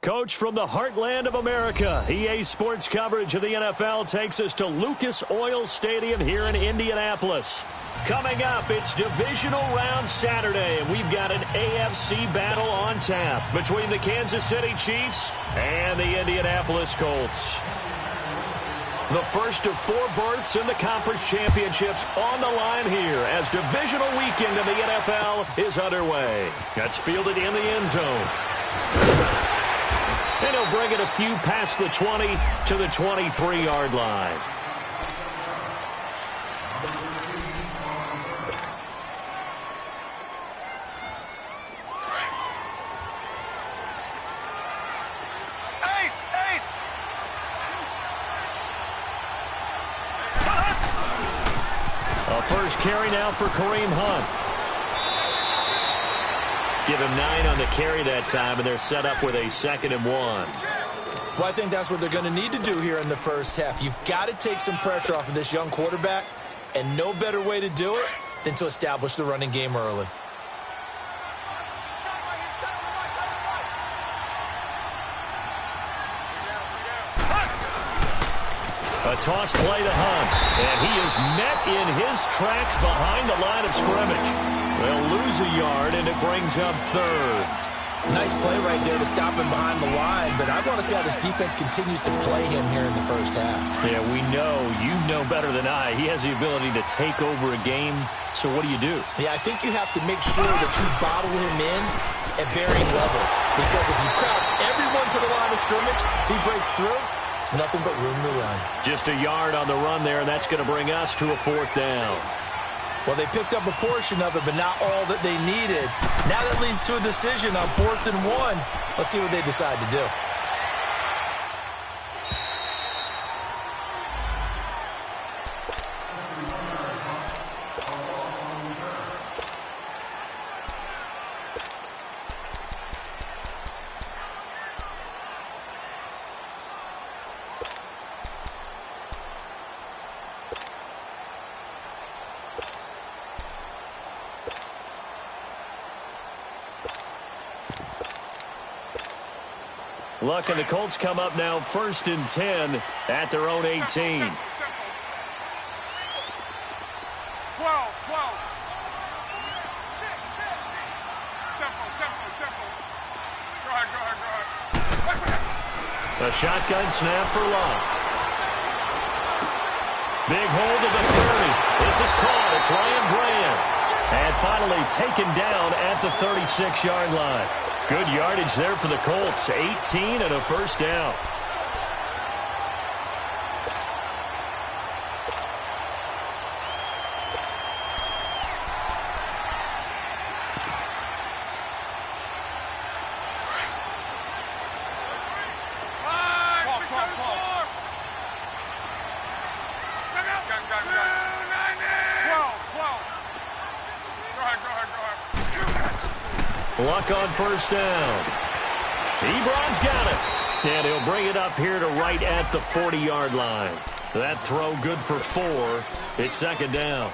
Coach from the heartland of America, EA Sports coverage of the NFL takes us to Lucas Oil Stadium here in Indianapolis. Coming up, it's divisional round Saturday, and we've got an AFC battle on tap between the Kansas City Chiefs and the Indianapolis Colts. The first of 4 berths in the conference championships on the line here as divisional weekend in the NFL is underway. That's fielded in the end zone. And he'll bring it a few past the 20 to the 23-yard line. A first carry now for Kareem Hunt. Give him 9 on the carry that time, and they're set up with a 2nd and 1. Well, I think that's what they're going to need to do here in the first half. You've got to take some pressure off of this young quarterback, and no better way to do it than to establish the running game early. A toss play to Hunt, and he is met in his tracks behind the line of scrimmage. They'll lose a yard, and it brings up 3rd. Nice play right there to stop him behind the line, but I want to see how this defense continues to play him here in the first half. Yeah, we know. You know better than I. He has the ability to take over a game, so what do? Yeah, I think you have to make sure that you bottle him in at varying levels, because if you crowd everyone to the line of scrimmage, if he breaks through, it's nothing but room to run. Just a yard on the run there, and that's going to bring us to a 4th down. Well, they picked up a portion of it, but not all that they needed. Now that leads to a decision on 4th and 1. Let's see what they decide to do. Luck and the Colts come up now 1st and 10 at their own 18. 12. A shotgun snap for Luck. Big hold of the 30. This is caught. It's Ryan Graham. And finally taken down at the 36-yard line. Good yardage there for the Colts. 18 and a 1st down. Luck on 1st down. Ebron's got it. And he'll bring it up here to right at the 40-yard line. That throw good for 4. It's 2nd down.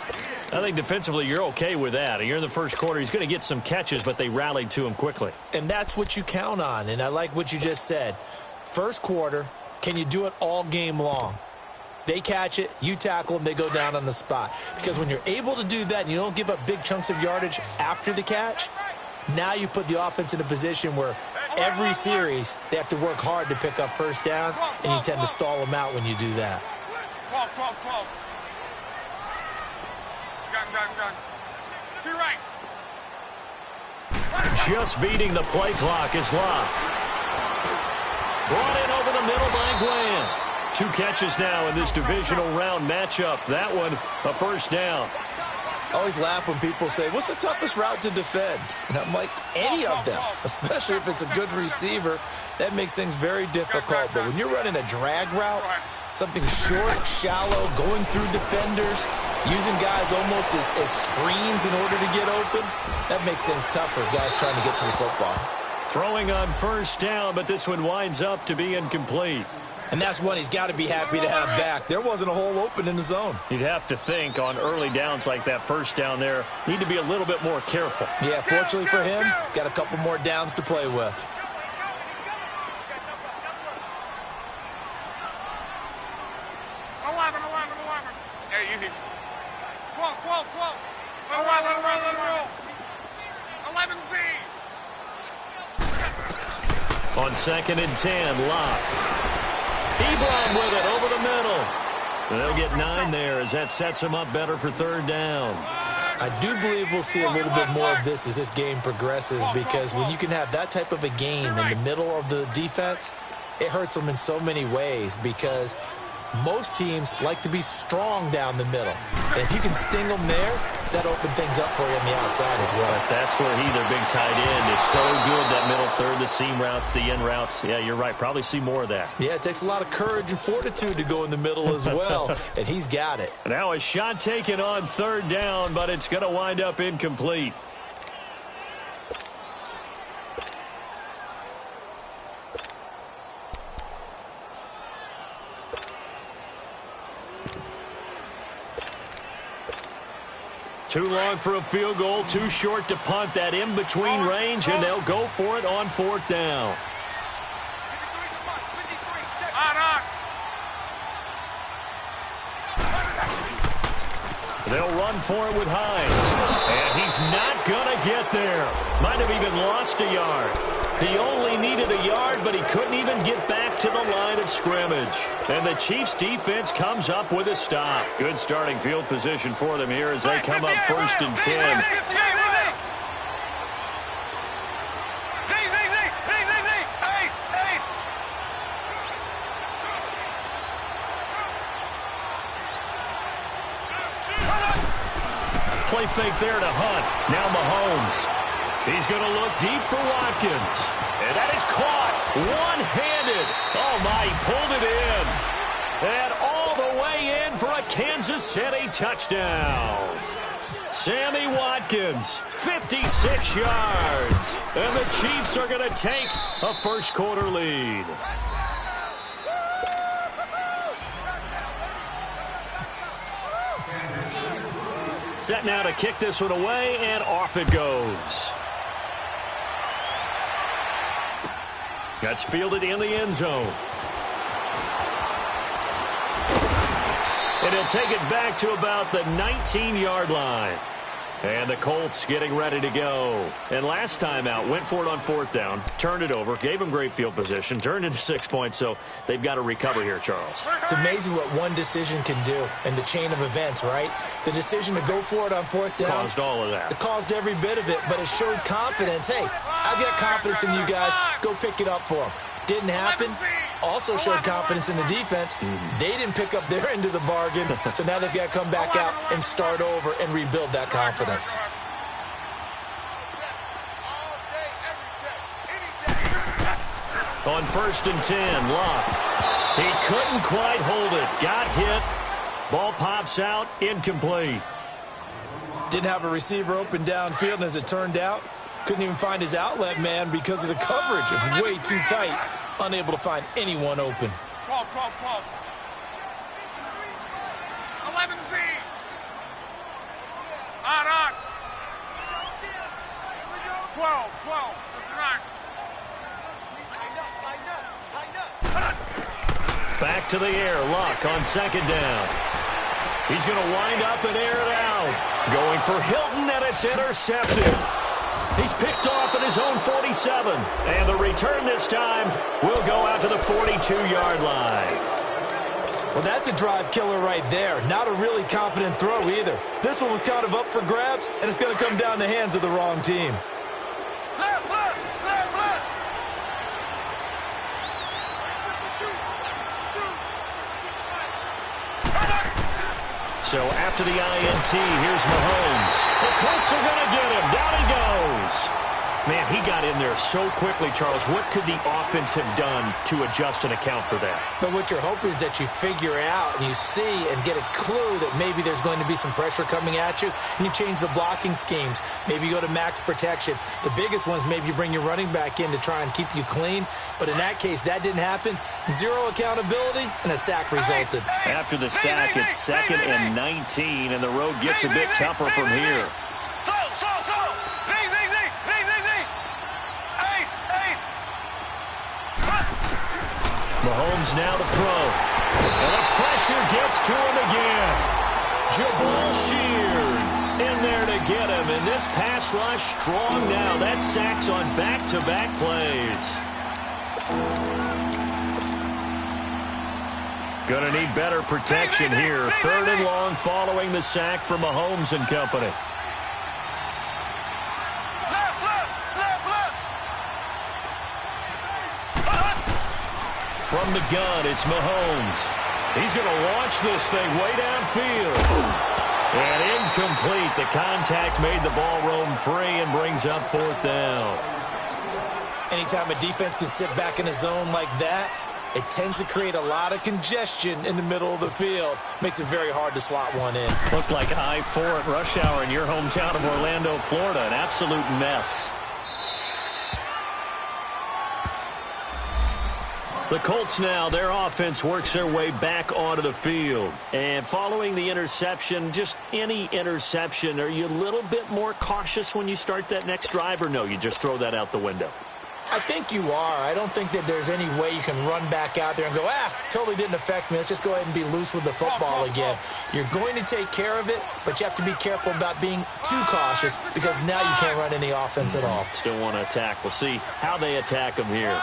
I think defensively you're okay with that. You're in the first quarter. He's going to get some catches, but they rallied to him quickly. And that's what you count on. And I like what you just said. First quarter, can you do it all game long? They catch it, you tackle them, they go down on the spot. Because when you're able to do that and you don't give up big chunks of yardage after the catch, now you put the offense in a position where every series they have to work hard to pick up 1st downs, and you tend to stall them out when you do that. 12. Gun. Be right. Just beating the play clock is Locke. Brought in over the middle by Glenn. 2 catches now in this divisional round matchup. That one, a 1st down. I always laugh when people say, what's the toughest route to defend? And I'm like, any of them, especially if it's a good receiver. That makes things very difficult. But when you're running a drag route, something short, shallow, going through defenders, using guys almost as screens in order to get open, that makes things tougher, guys trying to get to the football. Throwing on 1st down, but this one winds up to be incomplete. And that's one he's got to be happy to have back. There wasn't a hole open in the zone. You'd have to think on early downs like that 1st down there, need to be a little bit more careful. Yeah, fortunately for him, got a couple more downs to play with. 11Z. On 2nd and 10, Locke. Ebron with it over the middle. They'll get 9 there as that sets them up better for 3rd down. I do believe we'll see a little bit more of this as this game progresses, because when you can have that type of a game in the middle of the defense, it hurts them in so many ways, because most teams like to be strong down the middle. And if you can sting them there, that opens things up for you on the outside as well. But that's where their big tight end, is so good, that middle third, the seam routes, the in routes. Yeah, you're right. Probably see more of that. Yeah, it takes a lot of courage and fortitude to go in the middle as well, and he's got it. Now a shot taken on 3rd down, but it's going to wind up incomplete. Too long for a field goal, too short to punt. That in-between range, and they'll go for it on 4th down. They'll run for it with Hines. And he's not going to get there. Might have even lost a yard. He only needed a yard, but he couldn't even get back to the line of scrimmage. And the Chiefs' defense comes up with a stop. Good starting field position for them here as they come up 1st and 10. Play fake there to Hunt. Now Mahomes. He's going to look deep for Watkins. And that is caught one-handed. Oh, my, he pulled it in. And all the way in for a Kansas City touchdown. Sammy Watkins, 56 yards. And the Chiefs are going to take a first-quarter lead. Set now to kick this one away, and off it goes. That's fielded in the end zone. And he'll take it back to about the 19-yard line. And the Colts getting ready to go. And last time out, went for it on 4th down, turned it over, gave them great field position, turned into 6 points, so they've got to recover here, Charles. It's amazing what one decision can do in the chain of events, right? The decision to go for it on 4th down caused all of that. It caused every bit of it, but it showed confidence. Hey, I've got confidence in you guys. Go pick it up for them. Didn't happen. Also showed confidence in the defense. They didn't pick up their end of the bargain, so now they've got to come back out and start over and rebuild that confidence. On 1st and 10, Locke. He couldn't quite hold it. Got hit. Ball pops out. Incomplete. Didn't have a receiver open downfield, and as it turned out, couldn't even find his outlet man because of the coverage. It was way too tight. Unable to find anyone open. 12, 12, 12. 11Z. On. 12, 12. Back to the air. Luck on 2nd down. He's going to wind up and air it out. Going for Hilton, and it's intercepted. He's picked off at his own 47. And the return this time will go out to the 42-yard line. Well, that's a drive killer right there. Not a really confident throw either. This one was kind of up for grabs, and it's going to come down the hands of the wrong team. Left, left, left, left. So after the INT, here's Mahomes. The Colts are going to get him. Down he goes. Man, he got in there so quickly, Charles. What could the offense have done to adjust and account for that? But what you're hoping is that you figure out and you see and get a clue that maybe there's going to be some pressure coming at you, and you change the blocking schemes. Maybe you go to max protection. The biggest one is maybe you bring your running back in to try and keep you clean. But in that case, that didn't happen. Zero accountability, and a sack resulted. After the sack, it's 2nd and 19, and the road gets a bit tougher from here. Mahomes now to throw. And the pressure gets to him again. Jabal Sheard. In there to get him, and this pass rush strong now. That's sacks on back-to-back plays. Gonna need better protection here. 3rd and long following the sack from Mahomes and company. From the gun, it's Mahomes. He's going to launch this thing way downfield. And incomplete. The contact made the ball roam free and brings up 4th down. Anytime a defense can sit back in a zone like that, it tends to create a lot of congestion in the middle of the field. Makes it very hard to slot one in. Looked like I-4 at rush hour in your hometown of Orlando, Florida. An absolute mess. The Colts now, their offense works their way back onto the field. And following the interception, just any interception, are you a little bit more cautious when you start that next drive, or no, you just throw that out the window? I think you are. I don't think that there's any way you can run back out there and go, totally didn't affect me. Let's just go ahead and be loose with the football again. You're going to take care of it, but you have to be careful about being too cautious because now you can't run any offense at all. Still want to attack. We'll see how they attack them here.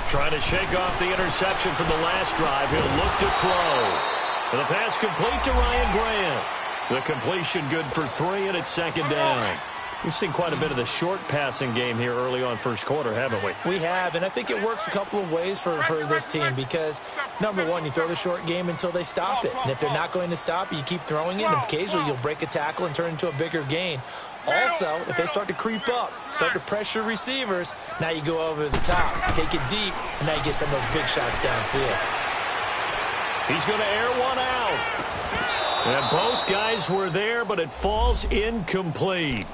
Trying to shake off the interception from the last drive. He'll look to throw. The pass complete to Ryan Grant. The completion good for 3, and it's 2nd down. We've seen quite a bit of the short passing game here early on first quarter, haven't we? We have, and I think it works a couple of ways for this team because, number one, you throw the short game until they stop it. And if they're not going to stop it, you keep throwing it, and occasionally you'll break a tackle and turn into a bigger gain. Also, if they start to creep up, start to pressure receivers, now you go over the top, take it deep, and now you get some of those big shots downfield. He's going to air one out. And both guys were there, but it falls incomplete.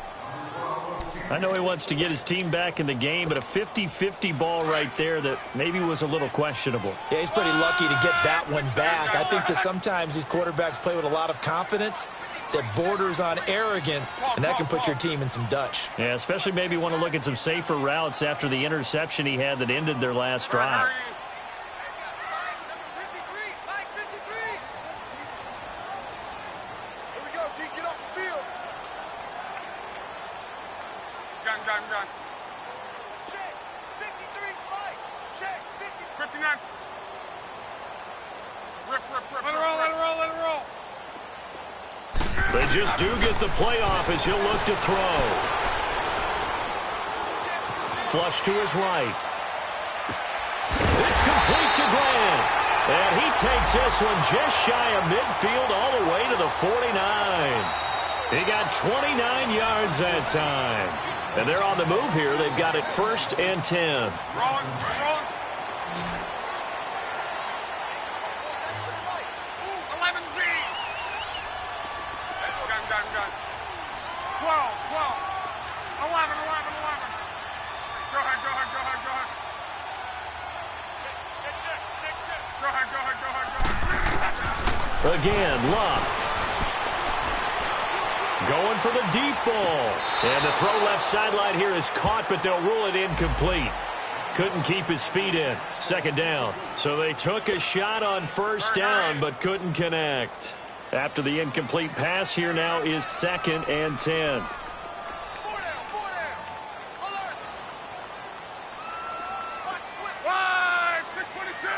I know he wants to get his team back in the game, but a 50-50 ball right there that maybe was a little questionable. Yeah, he's pretty lucky to get that one back. I think that sometimes these quarterbacks play with a lot of confidence that borders on arrogance, and that can put your team in some Dutch. Yeah, especially maybe want to look at some safer routes after the interception he had that ended their last drive. Gun. Check. 53, Mike. Check. 59. Rip. Let it roll. They just do get the playoff as he'll look to throw. Flush to his right. It's complete to Grant. And he takes this one just shy of midfield all the way to the 49. He got 29 yards that time. And they're on the move here. They've got it 1st and 10. Rolling. 11Z. Gun. 12. 11. Go ahead. Go ahead. Again, Luck. Going for the deep ball. And the throw left sideline here is caught, but they'll rule it incomplete. Couldn't keep his feet in. 2nd down. So they took a shot on 1st down, but couldn't connect. After the incomplete pass, here now is 2nd and 10. 622.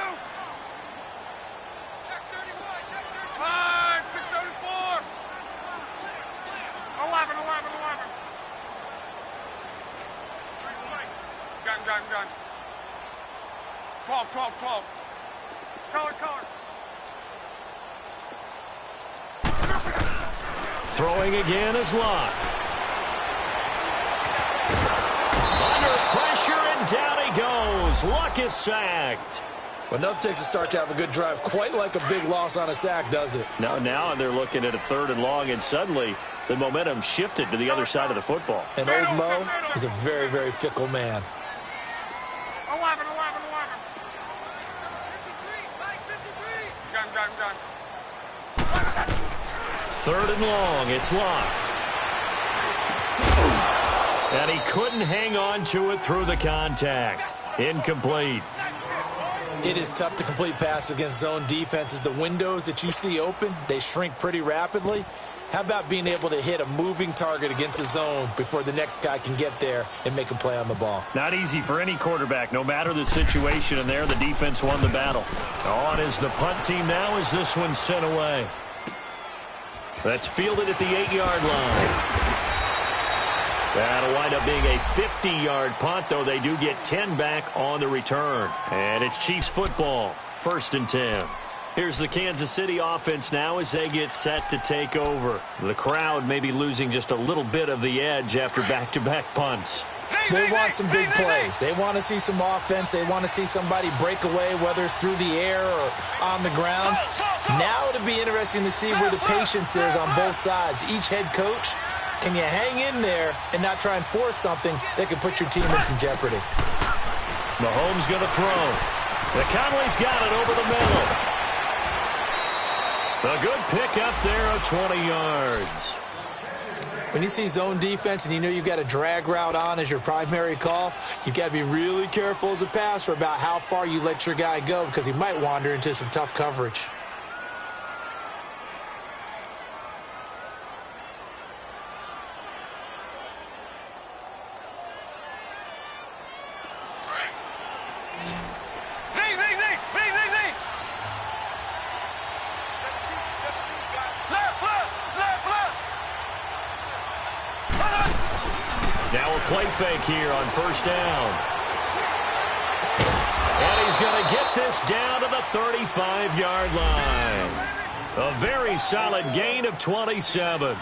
Check 674. 11. Gun. 12. Color. Throwing again is Luck. Under pressure, and down he goes. Luck is sacked. Well, enough takes a start to have a good drive. Quite like a big loss on a sack, does it? Now they're looking at a 3rd and long, and suddenly the momentum shifted to the other side of the football. And old Mo is a very, very fickle man. 11. 53. Gun. 3rd and long, it's Luck. And he couldn't hang on to it through the contact. Incomplete. It is tough to complete passes against zone defenses. The windows that you see open, they shrink pretty rapidly. How about being able to hit a moving target against a zone before the next guy can get there and make a play on the ball? Not easy for any quarterback, no matter the situation, and there the defense won the battle. On is the punt team now as this one's sent away. That's fielded at the 8-yard line. That'll wind up being a 50-yard punt, though they do get 10 back on the return. And it's Chiefs football, 1st and 10. Here's the Kansas City offense now as they get set to take over. The crowd may be losing just a little bit of the edge after back-to-back punts. They want some big plays. They want to see some offense. They want to see somebody break away, whether it's through the air or on the ground. Now it'll be interesting to see where the patience is on both sides. Each head coach, can you hang in there and not try and force something that could put your team in some jeopardy? Mahomes going to throw. The Conley's got it over the middle. A good pick up there of 20 yards. When you see zone defense and you know you've got a drag route on as your primary call, you've got to be really careful as a passer about how far you let your guy go because he might wander into some tough coverage. Now a play fake here on 1st down. And he's going to get this down to the 35-yard line. A very solid gain of 27.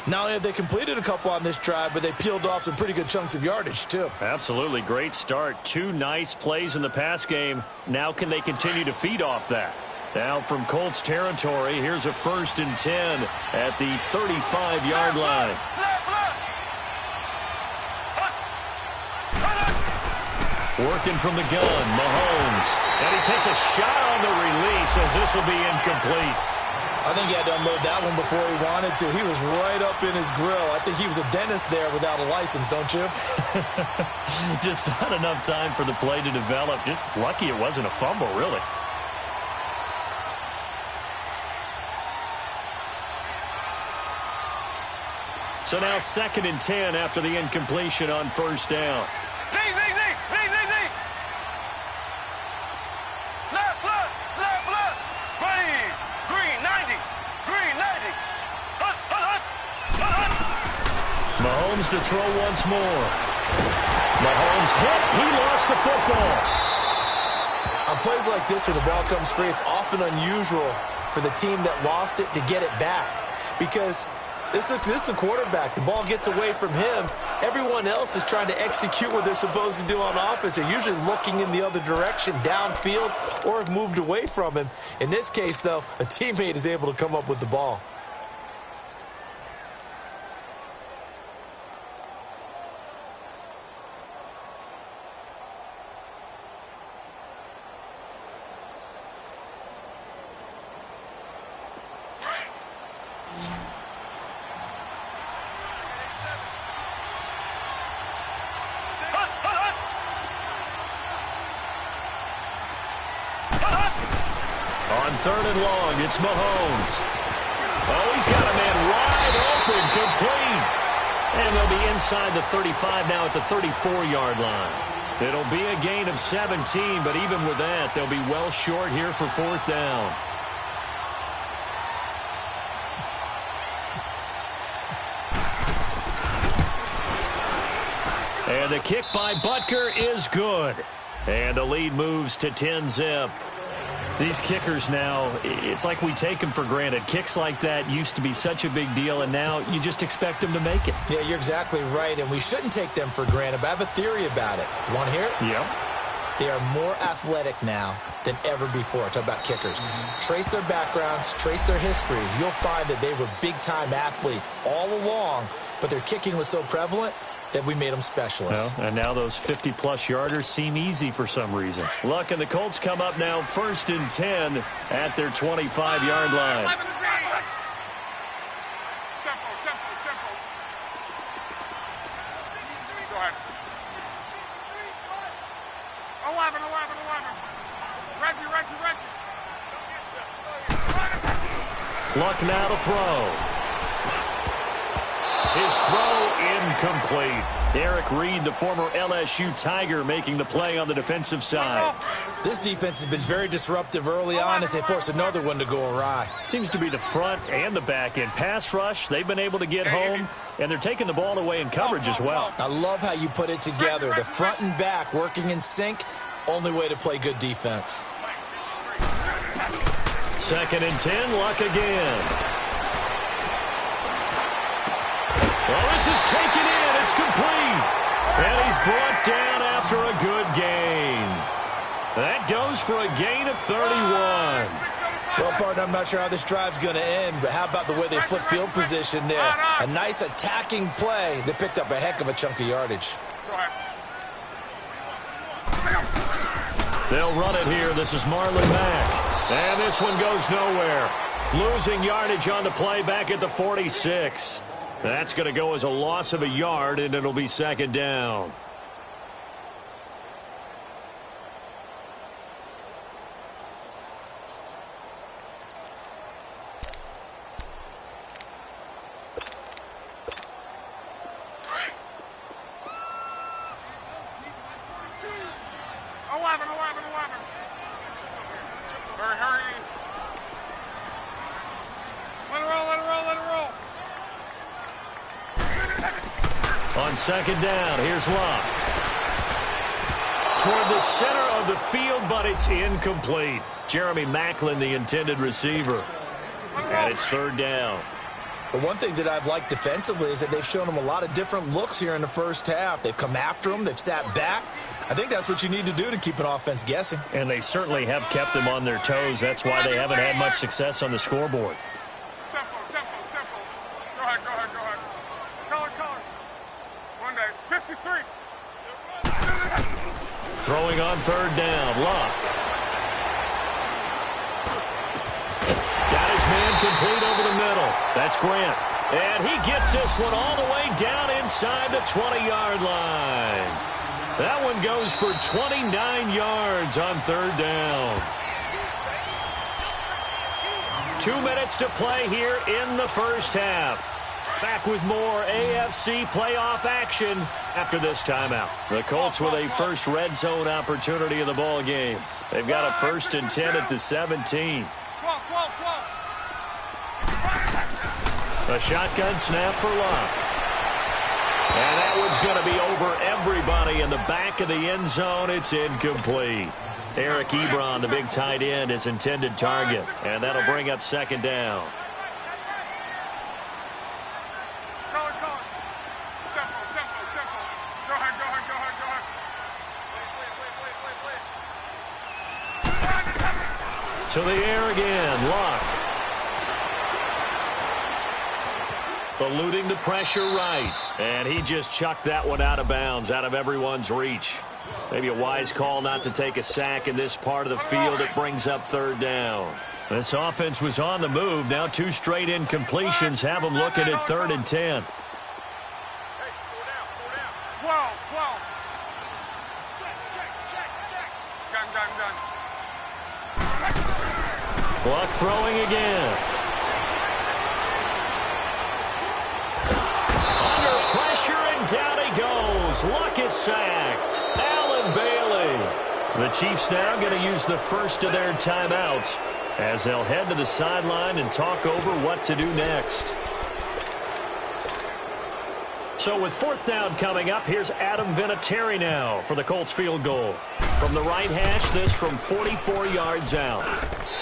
Not only have they completed a couple on this drive, but they peeled off some pretty good chunks of yardage, too. Absolutely. Great start. 2 nice plays in the pass game. Now can they continue to feed off that? Now from Colts territory, here's a 1st and 10 at the 35-yard line. Working from the gun, Mahomes. And he takes a shot on the release as this will be incomplete. I think he had to unload that one before he wanted to. He was right up in his grill. I think he was a dentist there without a license, don't you? Just not enough time for the play to develop. Just lucky it wasn't a fumble, really. So now 2nd and 10 after the incompletion on 1st down. Mahomes to throw once more. Mahomes hit. He lost the football. On plays like this where the ball comes free, it's often unusual for the team that lost it to get it back. Because this is the quarterback. The ball gets away from him. Everyone else is trying to execute what they're supposed to do on offense. They're usually looking in the other direction, downfield, or have moved away from him. In this case, though, a teammate is able to come up with the ball. On 3rd and long, it's Mahomes. Oh, he's got a man wide open, complete. And they'll be inside the 35 now at the 34-yard line. It'll be a gain of 17, but even with that, they'll be well short here for 4th down. And the kick by Butker is good. And the lead moves to 10-zip. These kickers now, it's like we take them for granted. Kicks like that used to be such a big deal, and now you just expect them to make it. Yeah, you're exactly right, and we shouldn't take them for granted, but I have a theory about it. You want to hear it? Yep. They are more athletic now than ever before. Talk about kickers. Trace their backgrounds, trace their histories. You'll find that they were big-time athletes all along, but their kicking was so prevalent that we made them specialists. Well, and now those 50-plus yarders seem easy for some reason. Luck and the Colts come up now 1st and 10 at their 25-yard line. 11. Reggie. Luck now to throw. His throw incomplete. Eric Reed, the former LSU Tiger, making the play on the defensive side. This defense has been very disruptive early on as they force another one to go awry. Seems to be the front and the back end. Pass rush, they've been able to get home, and they're taking the ball away in coverage as well. I love how you put it together. The front and back working in sync, only way to play good defense. 2nd and 10, Luck again. Well, this is taken in. It's complete. And he's brought down after a good gain. That goes for a gain of 31. Well, partner, I'm not sure how this drive's going to end, but how about the way they flip field position there? A nice attacking play that picked up a heck of a chunk of yardage. They'll run it here. This is Marlon Mack. And this one goes nowhere. Losing yardage on the play back at the 46. That's going to go as a loss of a yard, and it'll be 2nd down. Hurry. Let it roll. On 2nd down, here's Luck. Toward the center of the field, but it's incomplete. Jeremy Maclin, the intended receiver. And it's 3rd down. The one thing that I've liked defensively is that they've shown them a lot of different looks here in the first half. They've come after them. They've sat back. I think that's what you need to do to keep an offense guessing. And they certainly have kept them on their toes. That's why they haven't had much success on the scoreboard. Tempo. Go ahead. Color. 53. Throwing on 3rd down, Luck. Got his man complete over the middle. That's Grant. And he gets this one all the way down inside the 20-yard line. That one goes for 29 yards on 3rd down. 2 minutes to play here in the first half. Back with more AFC playoff action after this timeout. The Colts with a first red zone opportunity in the ball game. They've got a 1st and 10 at the 17. A shotgun snap for Luck. And that one's going to be over everybody in the back of the end zone. It's incomplete. Eric Ebron, the big tight end, is intended target. And that'll bring up 2nd down. To the air again, Luck. Eluding the pressure right. And he just chucked that one out of bounds, out of everyone's reach. Maybe a wise call not to take a sack in this part of the field. It brings up 3rd down. This offense was on the move. Now 2 straight incompletions have them looking at 3rd and 10. 12. Gun. Luck throwing again. Under pressure, and down he goes. Luck is sacked. Allen Bailey. The Chiefs now going to use the first of their timeouts as they'll head to the sideline and talk over what to do next. So with 4th down coming up, here's Adam Vinatieri now for the Colts field goal. From the right hash, this from 44 yards out.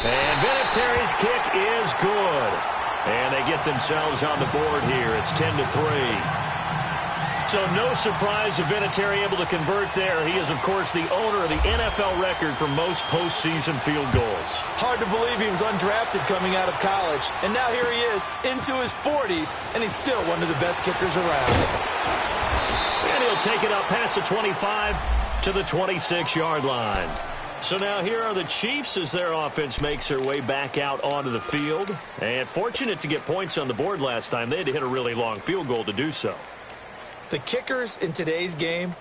And Vinatieri's kick is good. And they get themselves on the board here. It's 10-3. So no surprise if Vinatieri able to convert there. He is, of course, the owner of the NFL record for most postseason field goals. Hard to believe he was undrafted coming out of college. And now here he is into his 40s, and he's still one of the best kickers around. And he'll take it up past the 25 to the 26-yard line. So now here are the Chiefs as their offense makes their way back out onto the field. And fortunate to get points on the board last time. They had to hit a really long field goal to do so. The kickers in today's game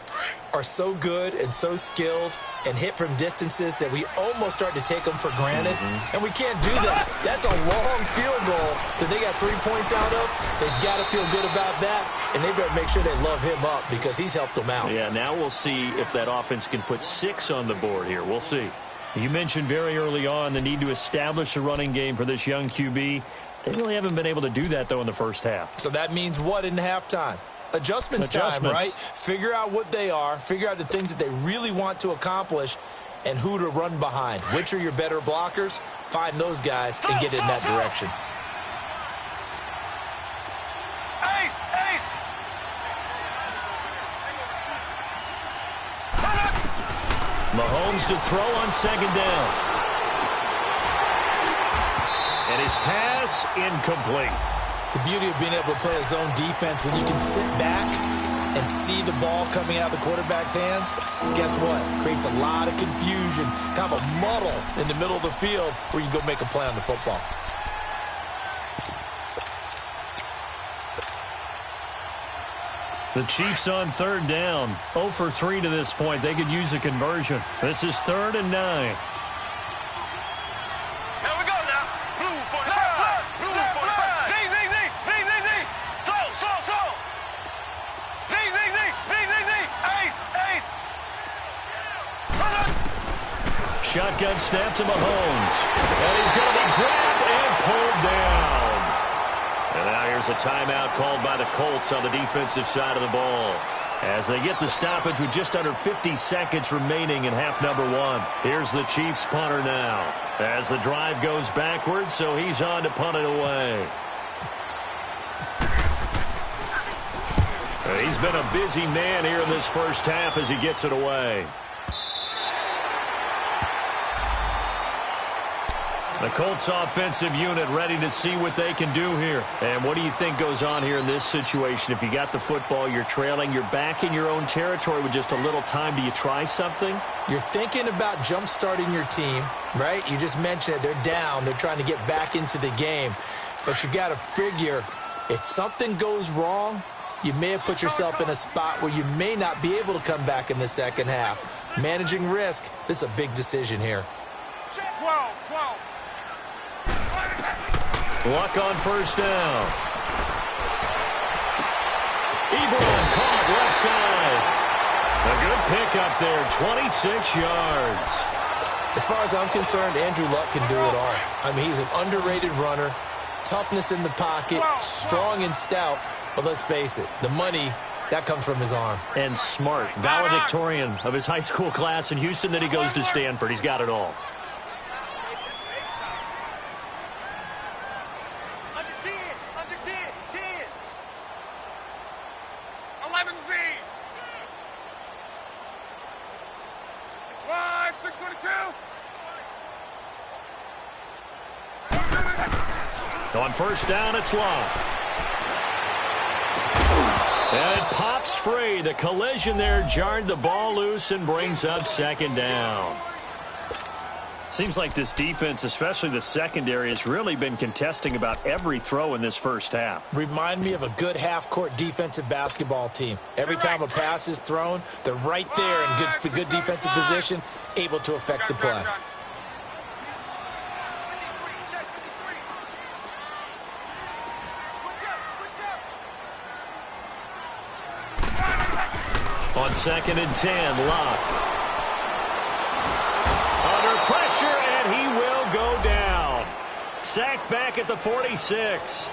are so good and so skilled and hit from distances that we almost start to take them for granted, and we can't do that. That's a long field goal that they got 3 points out of. They've got to feel good about that, and they better make sure they love him up because he's helped them out. Yeah, now we'll see if that offense can put 6 on the board here. We'll see. You mentioned very early on the need to establish a running game for this young QB. They really haven't been able to do that, though, in the first half. So that means what in halftime? Adjustments time, right? Figure out what they are, figure out the things that they really want to accomplish, and who to run behind. Which are your better blockers? Find those guys and get in that direction. Ace! Ace! Mahomes to throw on second down. And his pass incomplete. The beauty of being able to play a zone defense when you can sit back and see the ball coming out of the quarterback's hands, guess what? Creates a lot of confusion, kind of a muddle in the middle of the field where you go make a play on the football. The Chiefs on third down. 0 for 3 to this point. They could use a conversion. This is 3rd and 9. Shotgun snap to Mahomes. And he's going to be grabbed and pulled down. And now here's a timeout called by the Colts on the defensive side of the ball, as they get the stoppage with just under 50 seconds remaining in half number 1. Here's the Chiefs punter now, as the drive goes backwards, so he's on to punt it away. He's been a busy man here in this first half as he gets it away. The Colts offensive unit ready to see what they can do here. And what do you think goes on here in this situation? If you got the football, you're trailing, you're back in your own territory with just a little time. Do you try something? You're thinking about jump-starting your team, right? You just mentioned it. They're down. They're trying to get back into the game. But you got to figure if something goes wrong, you may have put yourself in a spot where you may not be able to come back in the second half. Managing risk, this is a big decision here. 12. Luck on first down. Ebron caught left side. A good pickup there, 26 yards. As far as I'm concerned, Andrew Luck can do it all. I mean, he's an underrated runner, toughness in the pocket, strong and stout. But let's face it, the money, that comes from his arm. And smart, valedictorian of his high school class in Houston. Then he goes to Stanford. He's got it all. 622. On first down, it's Love. And it pops free. The collision there jarred the ball loose and brings up second down. Seems like this defense, especially the secondary, has really been contesting about every throw in this first half. Remind me of a good half-court defensive basketball team. Every time a pass is thrown, they're right there in good defensive position, able to affect the play. On 2nd and 10, Locke. Under pressure, and he will go down. Sacked back at the 46.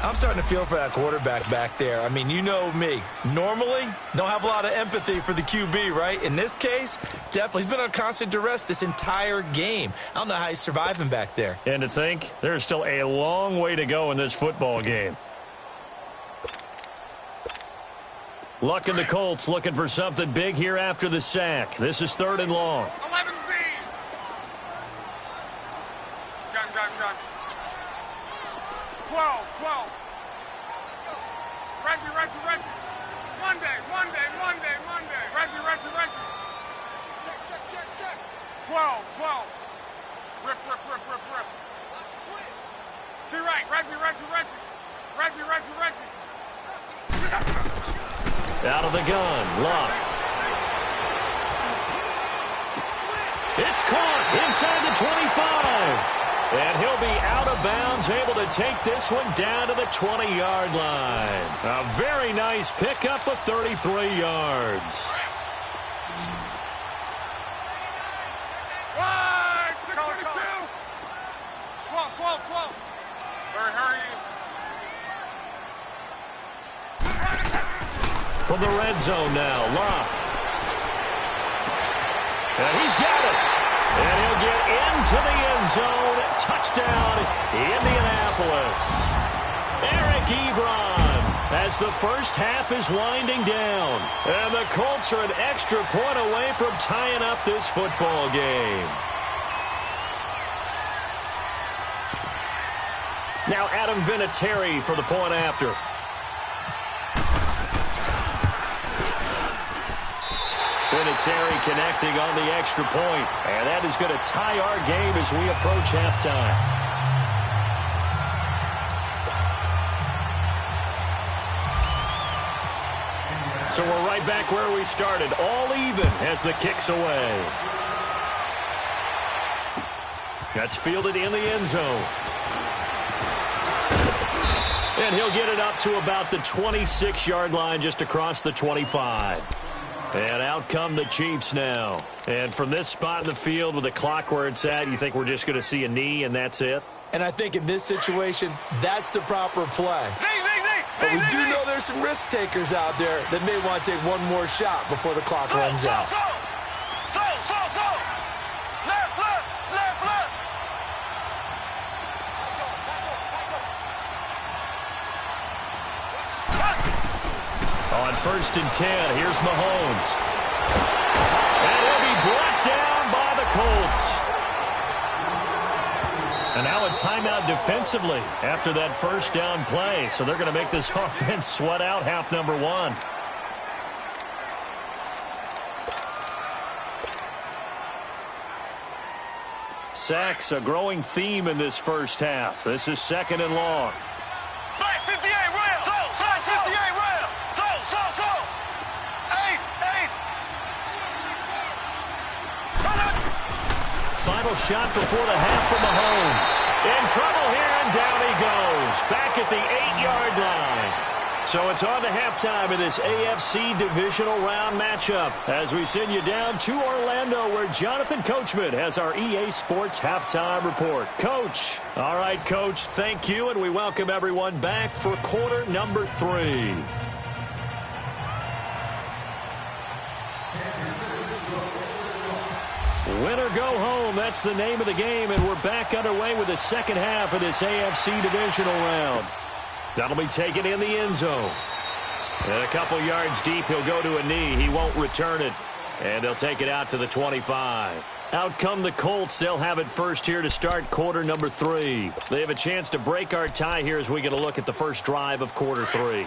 I'm starting to feel for that quarterback back there. I mean, you know me. Normally, don't have a lot of empathy for the QB, right? In this case, definitely. He's been under constant duress this entire game. I don't know how he's surviving back there. And to think, there's still a long way to go in this football game. Luck and the Colts looking for something big here after the sack. This is 3rd and long. 11 Z. Gun. 12. Reggie. Monday. Reggie. Check. 12. Rip. To right. Reggie. Out of the gun, Luck. It's caught inside the 25. And he'll be out of bounds, able to take this one down to the 20-yard line. A very nice pickup of 33 yards. Right, 622. 12. Hurry. From the red zone now, Luck. And he's got it. And he'll get into the end zone. Touchdown, Indianapolis. Eric Ebron as the first half is winding down. And the Colts are an extra point away from tying up this football game. Now Adam Vinatieri for the point after. Vinatieri connecting on the extra point. And that is going to tie our game as we approach halftime. So we're right back where we started. All even as the kick's away. That's fielded in the end zone. And he'll get it up to about the 26-yard line just across the 25. And out come the Chiefs now. And from this spot in the field with the clock where it's at, you think we're just going to see a knee and that's it? And I think in this situation, that's the proper play. But we do know there's some risk takers out there that may want to take one more shot before the clock runs out. On 1st and 10, here's Mahomes. And he'll be brought down by the Colts. And now a timeout defensively after that first down play. So they're going to make this offense sweat out half number one. Sacks, a growing theme in this first half. This is 2nd and long. Final shot before the half for Mahomes. In trouble here, and down he goes. Back at the 8-yard line. So it's on to halftime in this AFC divisional round matchup as we send you down to Orlando where Jonathan Coachman has our EA Sports halftime report. Coach. All right, Coach, thank you, and we welcome everyone back for quarter number 3. Win or go home, that's the name of the game, and we're back underway with the second half of this AFC divisional round. That'll be taken in the end zone. And a couple yards deep, he'll go to a knee. He won't return it, and they'll take it out to the 25. Out come the Colts. They'll have it first here to start quarter number 3. They have a chance to break our tie here as we get a look at the first drive of quarter 3.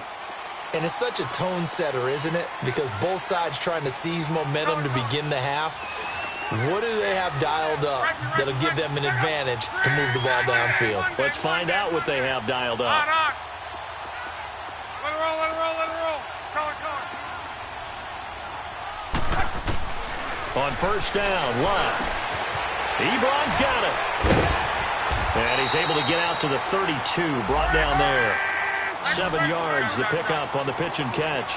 And it's such a tone setter, isn't it? Because both sides trying to seize momentum to begin the half. What do they have dialed up that'll give them an advantage to move the ball downfield? Let's find out what they have dialed up. Let it roll. Call it. On first down, Luck. Ebron's got it. And he's able to get out to the 32, brought down there. 7 yards, the pickup on the pitch and catch.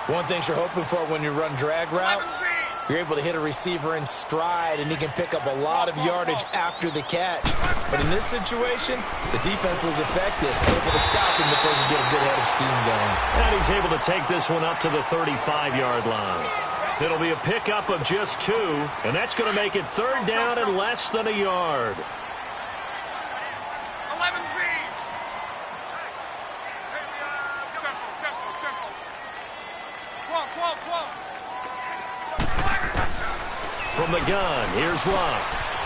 One thing you're hoping for when you run drag routes, you're able to hit a receiver in stride, and he can pick up a lot of yardage after the catch. But in this situation, the defense was effective, able to stop him before he could get a good head of steam going. And he's able to take this one up to the 35-yard line. It'll be a pickup of just 2, and that's going to make it 3rd down and less than a yard. 11 feet. Tempo. 12. From the gun, here's Luck.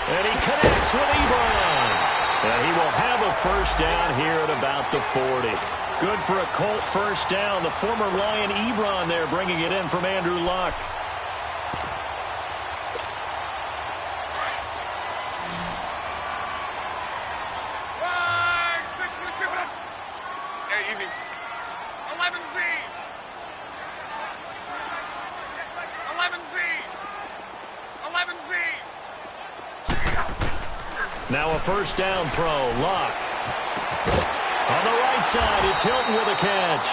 And he connects with Ebron. And he will have a first down here at about the 40. Good for a Colt first down. The former Lion Ebron there bringing it in from Andrew Luck. Now a first down throw. Luck. On the right side, it's Hilton with a catch.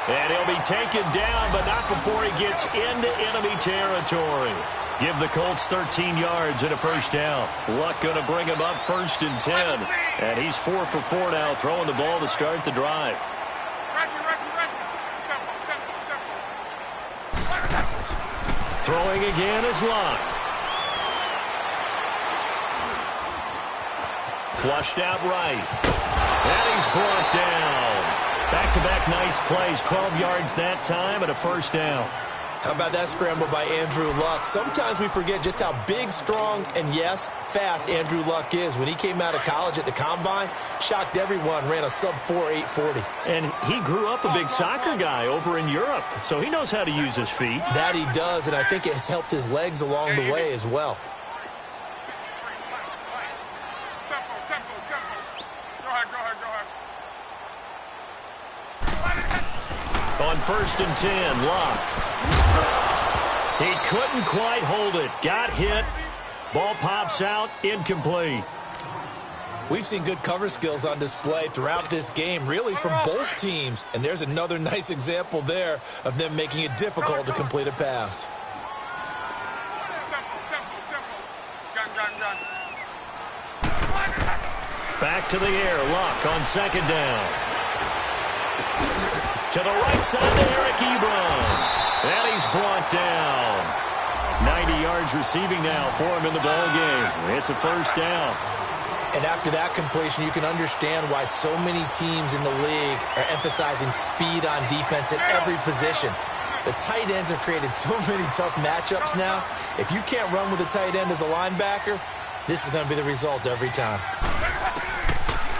And he'll be taken down, but not before he gets into enemy territory. Give the Colts 13 yards and a first down. Luck going to bring him up 1st and 10. And he's 4 for 4 now, throwing the ball to start the drive. Throwing again is Luck. Flushed out right. And he's brought down. Back-to-back nice plays. 12 yards that time and a first down. How about that scramble by Andrew Luck? Sometimes we forget just how big, strong, and, yes, fast Andrew Luck is. When he came out of college at the Combine, shocked everyone, ran a sub-4 840. And he grew up a big soccer guy over in Europe, so he knows how to use his feet. That he does, and I think it has helped his legs along the way as well. On 1st and 10, Luck. He couldn't quite hold it. Got hit. Ball pops out. Incomplete. We've seen good cover skills on display throughout this game, really from both teams. And there's another nice example there of them making it difficult to complete a pass. Back to the air. Luck on 2nd down. To the right side to Eric Ebron. And he's brought down. 90 yards receiving now for him in the ball game. It's a first down. And after that completion, you can understand why so many teams in the league are emphasizing speed on defense at every position. The tight ends have created so many tough matchups now. If you can't run with a tight end as a linebacker, this is going to be the result every time.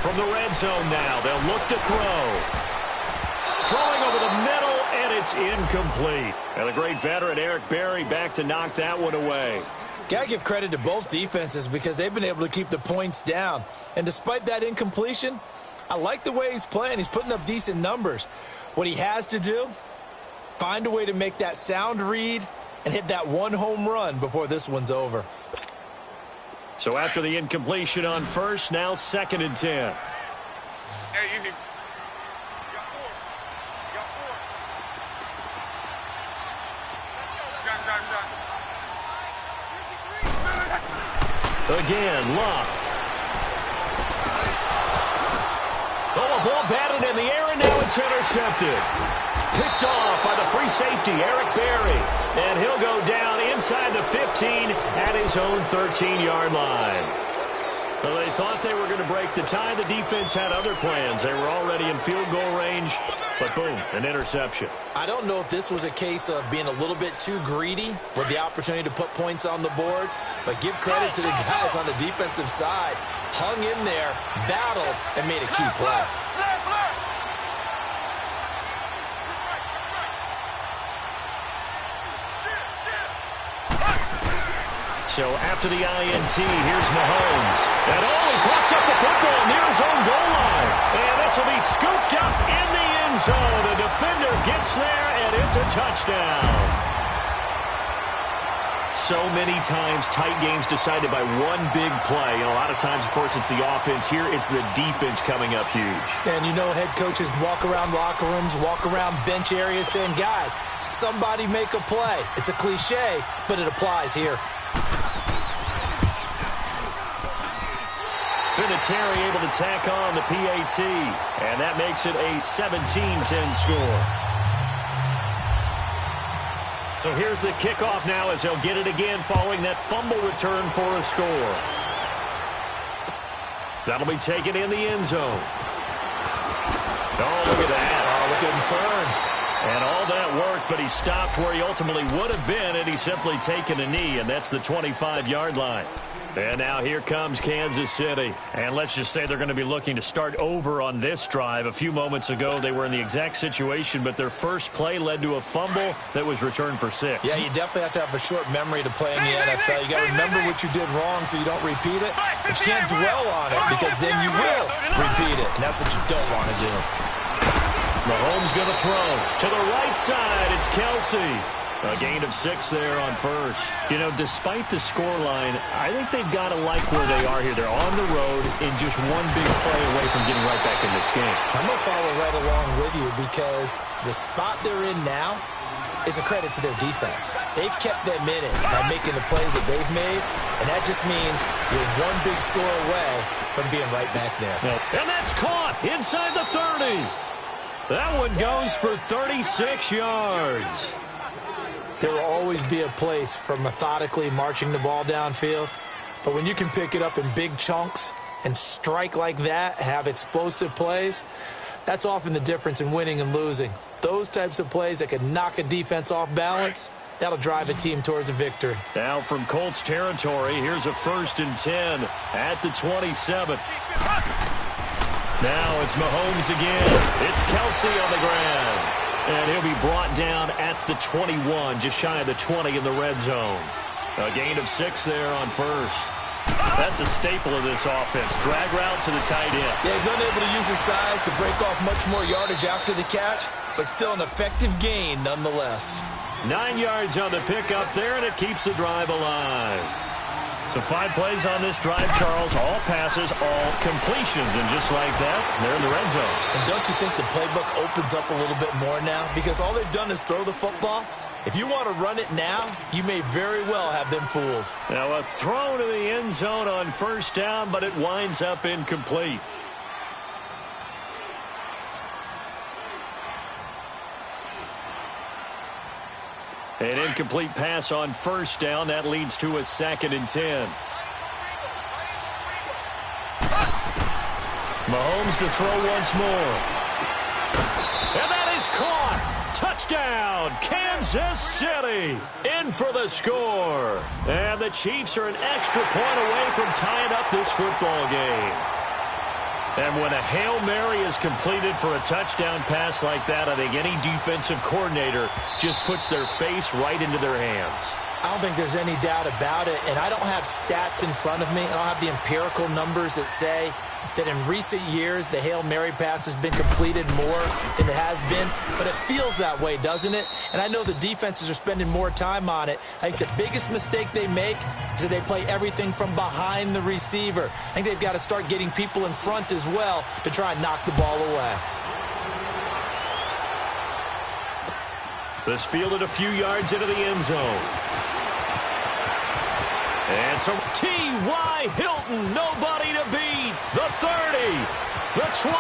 From the red zone now, they'll look to throw. Throwing over the middle, and it's incomplete. And the great veteran Eric Berry back to knock that one away. Got to give credit to both defenses because they've been able to keep the points down. And despite that incompletion, I like the way he's playing. He's putting up decent numbers. What he has to do, find a way to make that sound read and hit that one home run before this one's over. So after the incompletion on 1st, now 2nd and 10. Hey, easy. Again, Luck. Oh, a ball batted in the air, and now it's intercepted. Picked off by the free safety, Eric Berry. And he'll go down inside the 15 at his own 13-yard line. Well, they thought they were going to break the tie. The defense had other plans. They were already in field goal range, but boom, an interception. I don't know if this was a case of being a little bit too greedy with the opportunity to put points on the board, but give credit to the guys on the defensive side. Hung in there, battled, and made a key play. So after the INT, here's Mahomes. And he pops up the football near his own goal line. And this will be scooped up in the end zone. The defender gets there, and it's a touchdown. So many times, tight games decided by one big play. And a lot of times, of course, it's the offense. Here, it's the defense coming up huge. And you know head coaches walk around locker rooms, walk around bench areas saying, guys, somebody make a play. It's a cliche, but it applies here. Vinatieri able to tack on the PAT, and that makes it a 17-10 score. So here's the kickoff now as they'll get it again following that fumble return for a score. That'll be taken in the end zone. Oh, look at that. Oh, look at him turn. And all that work, but he stopped where he ultimately would have been, and he's simply taken a knee, and that's the 25-yard line. And now here comes Kansas City. And let's just say they're going to be looking to start over on this drive. A few moments ago, they were in the exact situation, but their first play led to a fumble that was returned for 6. Yeah, you definitely have to have a short memory to play in the NFL. You got to remember what you did wrong so you don't repeat it. But you can't dwell on it because then you will repeat it. And that's what you don't want to do. Mahomes going to throw. To the right side, it's Kelsey. A gain of 6 there on first. You know, despite the scoreline, I think they've got to like where they are here. They're on the road in just one big play away from getting right back in this game. I'm going to follow right along with you because the spot they're in now is a credit to their defense. They've kept them in it by making the plays that they've made, and that just means you're one big score away from being right back there. And that's caught inside the 30. That one goes for 36 yards. There will always be a place for methodically marching the ball downfield, but when you can pick it up in big chunks and strike like that, have explosive plays, that's often the difference in winning and losing. Those types of plays that can knock a defense off balance, that'll drive a team towards a victory. Now from Colts territory, here's a 1st and 10 at the 27. Now it's Mahomes again. It's Kelsey on the ground. And he'll be brought down at the 21, just shy of the 20 in the red zone. A gain of 6 there on first. That's a staple of this offense. Drag route to the tight end. Yeah, he's unable to use his size to break off much more yardage after the catch, but still an effective gain nonetheless. 9 yards on the pickup there, and it keeps the drive alive. So 5 plays on this drive, Charles. All passes, all completions. And just like that, they're in the red zone. And don't you think the playbook opens up a little bit more now? Because all they've done is throw the football. If you want to run it now, you may very well have them fooled. Now a throw to the end zone on 1st down, but it winds up incomplete. An incomplete pass on 1st down. That leads to a 2nd and 10. Mahomes to throw once more. And that is caught. Touchdown, Kansas City. In for the score. And the Chiefs are an extra point away from tying up this football game. And when a Hail Mary is completed for a touchdown pass like that, I think any defensive coordinator just puts their face right into their hands. I don't think there's any doubt about it, and I don't have stats in front of me. I don't have the empirical numbers that say that in recent years the Hail Mary pass has been completed more than it has been, but it feels that way, doesn't it? And I know the defenses are spending more time on it. I think the biggest mistake they make is that they play everything from behind the receiver. I think they've got to start getting people in front as well to try and knock the ball away. This fielded a few yards into the end zone. And so T.Y. Hilton, nobody to beat. The 30, the 20.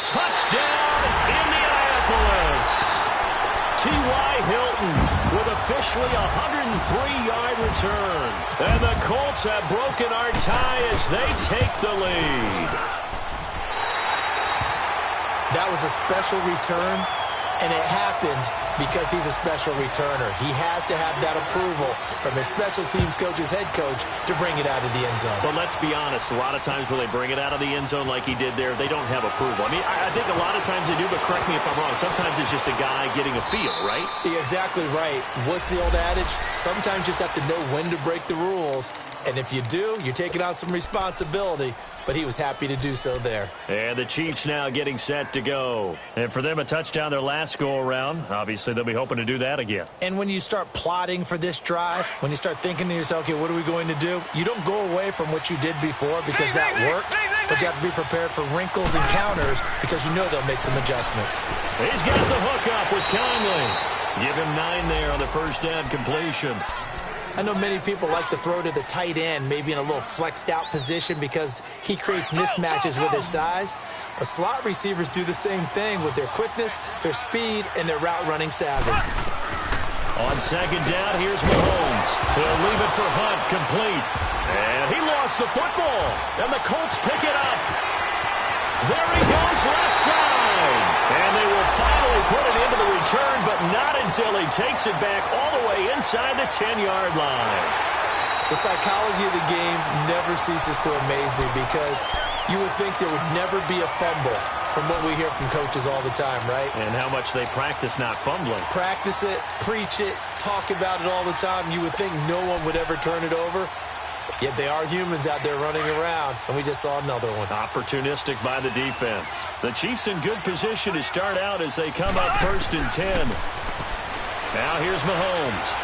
Touchdown, Indianapolis. T.Y. Hilton with officially a 103-yard return. And the Colts have broken our tie as they take the lead. That was a special return, and it happened because he's a special returner. He has to have that approval from his special teams coach's head coach to bring it out of the end zone. But let's be honest, a lot of times when they bring it out of the end zone like he did there, they don't have approval. I mean, I think a lot of times they do, but correct me if I'm wrong. Sometimes it's just a guy getting a feel, right? You're exactly right. What's the old adage? Sometimes you just have to know when to break the rules. And if you do, you're taking on some responsibility. But he was happy to do so there. And the Chiefs now getting set to go. And for them, a touchdown their last go-around. Obviously, they'll be hoping to do that again. And when you start plotting for this drive, when you start thinking to yourself, okay, what are we going to do? You don't go away from what you did before because that worked. But you have to be prepared for wrinkles and counters because you know they'll make some adjustments. He's got the hook up with Conley. Give him 9 there on the 1st down completion. I know many people like to throw to the tight end, maybe in a little flexed out position because he creates mismatches with his size. But slot receivers do the same thing with their quickness, their speed, and their route running savvy. On 2nd down, here's Mahomes. He'll leave it for Hunt, complete. And he lost the football. And the Colts pick it up. There he goes, left side. And they will finally put it into the return, but not until he takes it back all the way inside the 10-yard line. The psychology of the game never ceases to amaze me because you would think there would never be a fumble from what we hear from coaches all the time, right? And how much they practice not fumbling. Practice it, preach it, talk about it all the time. You would think no one would ever turn it over. Yet they are humans out there running around, and we just saw another one. Opportunistic by the defense. The Chiefs in good position to start out as they come up 1st and 10. Now here's Mahomes.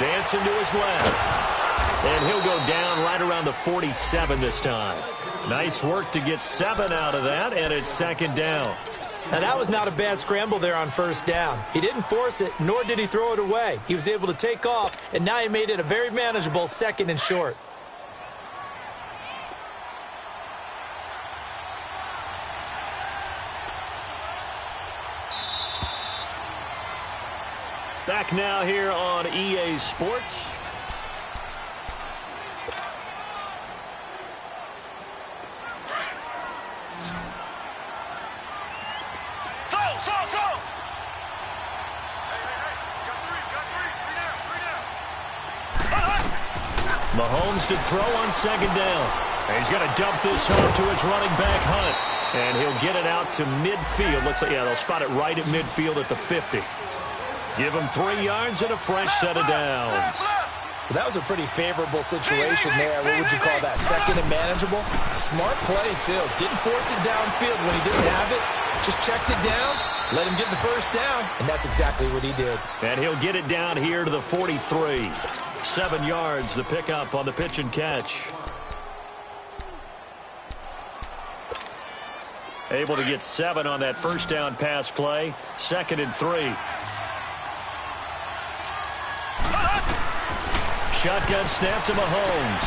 Dancing to his left. And he'll go down right around the 47 this time. Nice work to get 7 out of that, and it's second down. Now, that was not a bad scramble there on first down. He didn't force it, nor did he throw it away. He was able to take off, and now he made it a very manageable 2nd and short. Back now here on EA Sports. Mahomes to throw on second down. He's going to dump this off to his running back, Hunt. And he'll get it out to midfield. Let's say, yeah, they'll spot it right at midfield at the 50. Give him 3 yards and a fresh set of downs. Well, that was a pretty favorable situation there. What would you call that? 2nd and manageable? Smart play, too. Didn't force it downfield when he didn't have it. Just checked it down, let him get the first down, and that's exactly what he did. And he'll get it down here to the 43. 7 yards, the pickup on the pitch and catch. Able to get 7 on that first down pass play. 2nd and 3. Shotgun snap to Mahomes.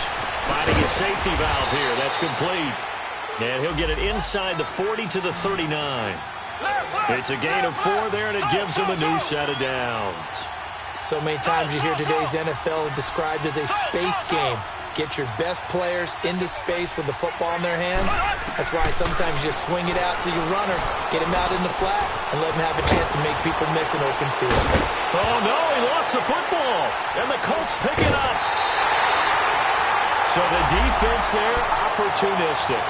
Finding his safety valve here. That's complete. And he'll get it inside the 40 to the 39. It's a gain of 4 there, and it gives him a new set of downs. So many times you hear today's NFL described as a space game. Get your best players into space with the football in their hands. That's why sometimes you just swing it out to your runner, get him out in the flat, and let him have a chance to make people miss an open field. Oh, no, he lost the football, and the Colts pick it up. So the defense there, opportunistic.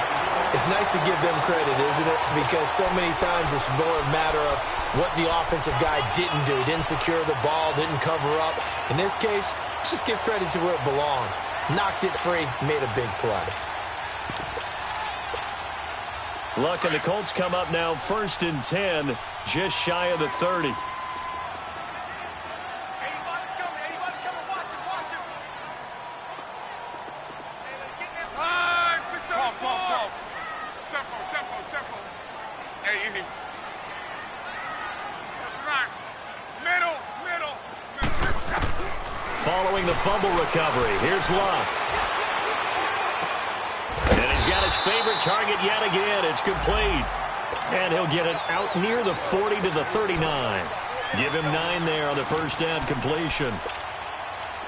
It's nice to give them credit, isn't it? Because so many times it's more a matter of what the offensive guy didn't do. He didn't secure the ball, didn't cover up. In this case, let's just give credit to where it belongs. Knocked it free, made a big play. Luck and the Colts come up now 1st and 10, just shy of the 30. Following the fumble recovery, here's Luck. And he's got his favorite target yet again. It's complete. And he'll get it out near the 40 to the 39. Give him 9 there on the first down completion.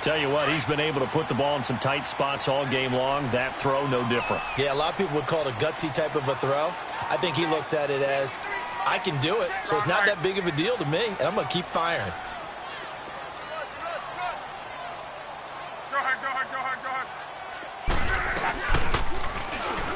Tell you what, he's been able to put the ball in some tight spots all game long. That throw, no different. Yeah, a lot of people would call it a gutsy type of a throw. I think he looks at it as, I can do it, so it's not that big of a deal to me, and I'm going to keep firing.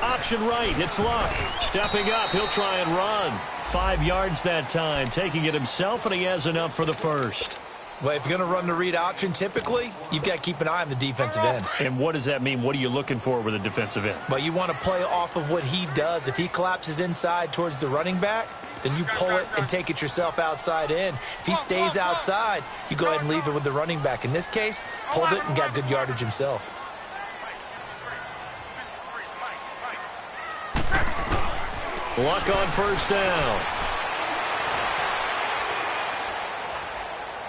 Option right, it's Luck. Stepping up, he'll try and run. 5 yards that time, taking it himself, and he has enough for the first. Well, if you're going to run the read option, typically, you've got to keep an eye on the defensive end. And what does that mean? What are you looking for with a defensive end? Well, you want to play off of what he does. If he collapses inside towards the running back, then you pull it and take it yourself outside in. If he stays outside, you go ahead and leave it with the running back. In this case, pulled it and got good yardage himself. Luck on first down.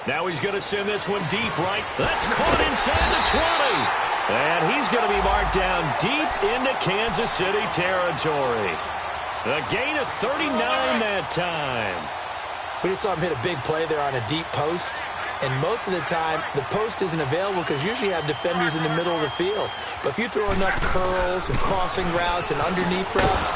Now he's going to send this one deep right. That's caught inside the 20. And he's going to be marked down deep into Kansas City territory. A gain of 39 that time. We just saw him hit a big play there on a deep post. And most of the time, the post isn't available because usually you have defenders in the middle of the field. But if you throw enough curls and crossing routes and underneath routes,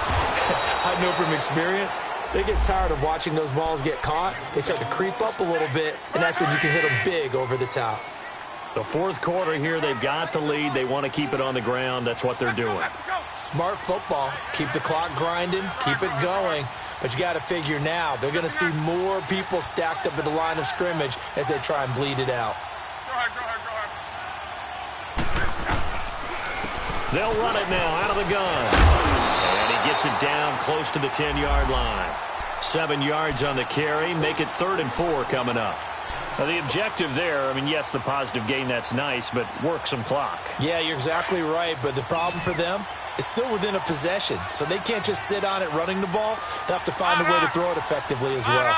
I know from experience, they get tired of watching those balls get caught. They start to creep up a little bit, and that's when you can hit them big over the top. The fourth quarter here, they've got the lead. They want to keep it on the ground. That's what they're doing. Smart football. Keep the clock grinding. Keep it going. But you got to figure now, they're going to see more people stacked up at the line of scrimmage as they try and bleed it out. Go ahead. They'll run it now out of the gun. And he gets it down close to the 10-yard line. 7 yards on the carry. Make it 3rd and 4 coming up. Well, the objective there, I mean, yes, the positive gain, that's nice, but work some clock. Yeah, you're exactly right, but the problem for them is still within a possession, so they can't just sit on it running the ball. They have to find a way to throw it effectively as well.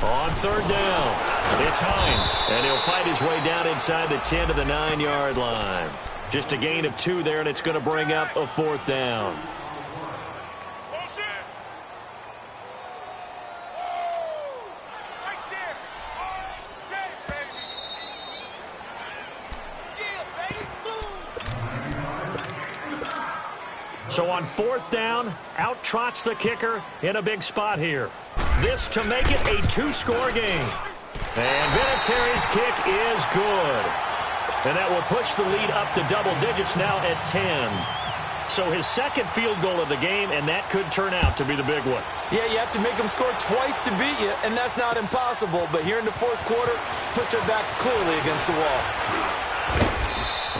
On third down, it's Hines, and he'll fight his way down inside the 10 to the 9-yard line. Just a gain of 2 there, and it's going to bring up a 4th down. So on 4th down, out trots the kicker in a big spot here. This to make it a 2-score game. And Vinatieri's kick is good. And that will push the lead up to double digits now at 10. So his second field goal of the game, and that could turn out to be the big one. Yeah, you have to make them score twice to beat you, and that's not impossible. But here in the 4th quarter, puts their backs clearly against the wall.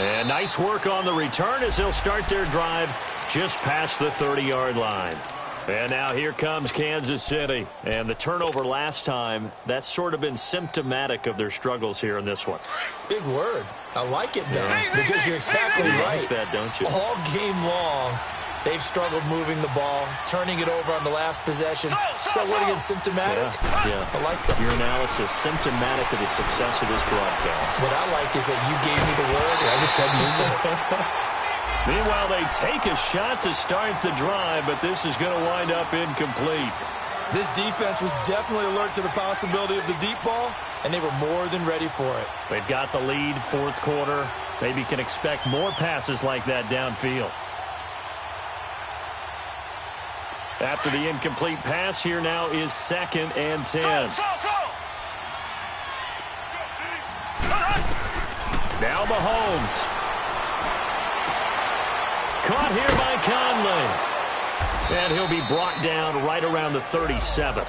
And nice work on the return as they'll start their drive just past the 30-yard line. And now here comes Kansas City. And the turnover last time, that's sort of been symptomatic of their struggles here in this one. Big word. I like it, though, because you're exactly right. You like that, don't you? All game long, they've struggled moving the ball, turning it over on the last possession. Is that word again, symptomatic? Yeah. I like that. Your analysis, symptomatic of the success of this broadcast. What I like is that you gave me the word, and I just kept using it. Meanwhile, they take a shot to start the drive, but this is going to wind up incomplete. This defense was definitely alert to the possibility of the deep ball, and they were more than ready for it. They've got the lead, 4th quarter. Maybe can expect more passes like that downfield. After the incomplete pass, here now is 2nd and 10. Now Mahomes. Caught here by Conley. And he'll be brought down right around the 37.